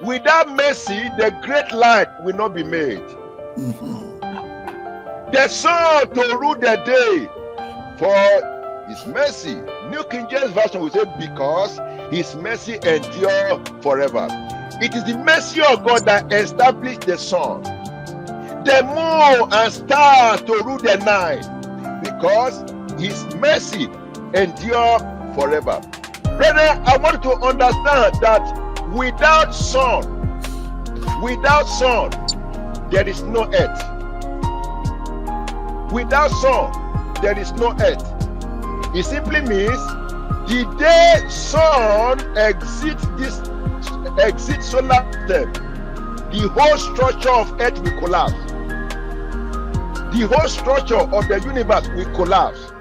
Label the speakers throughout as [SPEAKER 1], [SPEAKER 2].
[SPEAKER 1] Without mercy, the great light will not be made. The sun to rule the day for his mercy. New King James Version will say, because his mercy endure forever. It is the mercy of God that established the sun, the moon and stars to rule the night, because his mercy endure forever. Brethren, I want you to understand that without sun, there is no earth. Without sun, there is no earth. It simply means the day sun exits solar system, the whole structure of earth will collapse. The whole structure of the universe will collapse.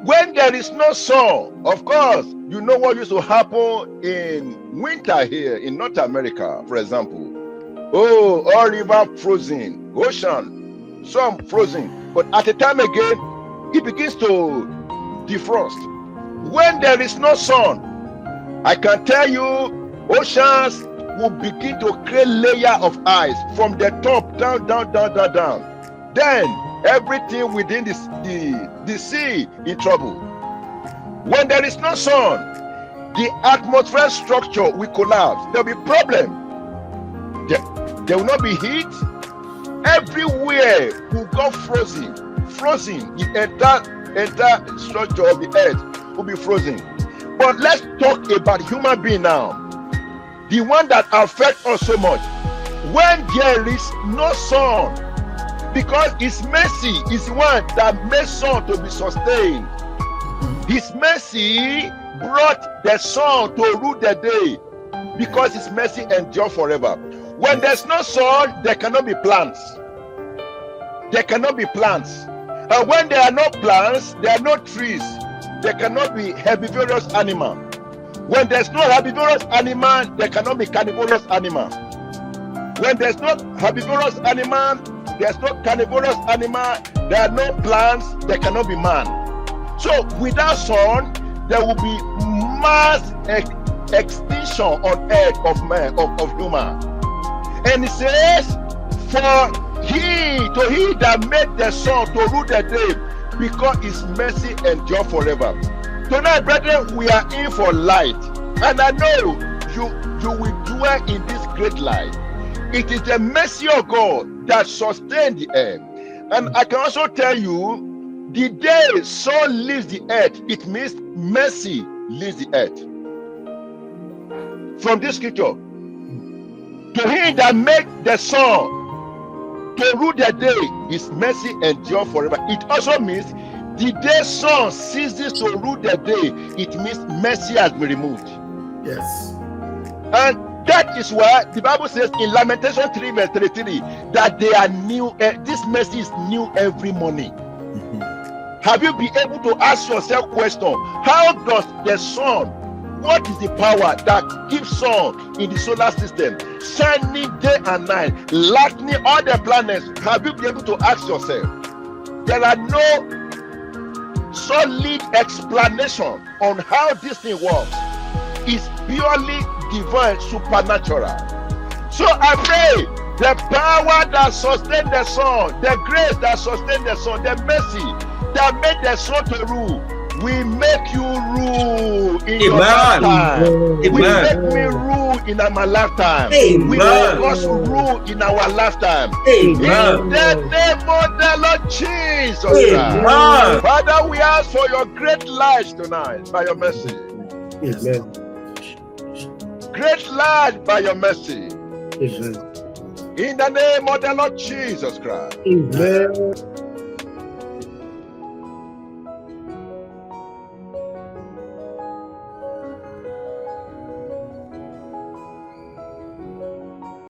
[SPEAKER 1] When there is no sun, of course, you know what used to happen in winter here in North America, for example. Oh, all river frozen, ocean, some frozen. But at a time again, it begins to defrost. When there is no sun, I can tell you, oceans will begin to create layer of ice from the top down. Then everything within the sea in trouble. When there is no sun, the atmosphere structure will collapse. There will be problem. There will not be heat. Everywhere will go frozen. The entire structure of the earth will be frozen. But let's talk about human being now. The one that affects us so much. When there is no sun, because his mercy is the one that makes sun to be sustained. His mercy brought the sun to rule the day, because his mercy endures forever. When there's no sun, there cannot be plants. There cannot be plants. And when there are no plants, there are no trees. There cannot be herbivorous animal. When there's no herbivorous animal, there cannot be carnivorous animal. When there's no herbivorous animal, there's no carnivorous animal, there are no plants, there cannot be man. So without sun, there will be mass extinction on earth of man, of human. And it says, for he that made the sun to rule the day, because his mercy endure forever. Tonight, brethren, we are in for light, and I know you will dwell in this great light. It is the mercy of God that sustains the earth. And I can also tell you, the day sun leaves the earth, it means mercy leaves the earth. From this scripture, to him that made the sun to rule the day, his mercy endure forever. It also means the day sun ceases to rule the day, it means mercy has been removed.
[SPEAKER 2] Yes.
[SPEAKER 1] And that is why the Bible says in Lamentation 3 verse 33 that they are new. This mercy is new every morning. Have you been able to ask yourself question, how does the sun, what is the power that keeps sun in the solar system shining day and night, lightning all the planets? Have you been able to ask yourself? There are no solid explanation on how this thing works. It's purely divine, supernatural. So I pray the power that sustains the sun, the grace that sustains the sun, the mercy that made the sun to rule, we make you rule in your lifetime. We make me rule in my lifetime. We make us rule in our lifetime. In the name of the Lord Jesus Christ. Father, we ask for your great light tonight by your mercy.
[SPEAKER 2] Amen.
[SPEAKER 1] Great light by your mercy.
[SPEAKER 2] Amen.
[SPEAKER 1] In the name of the Lord Jesus Christ.
[SPEAKER 2] Amen.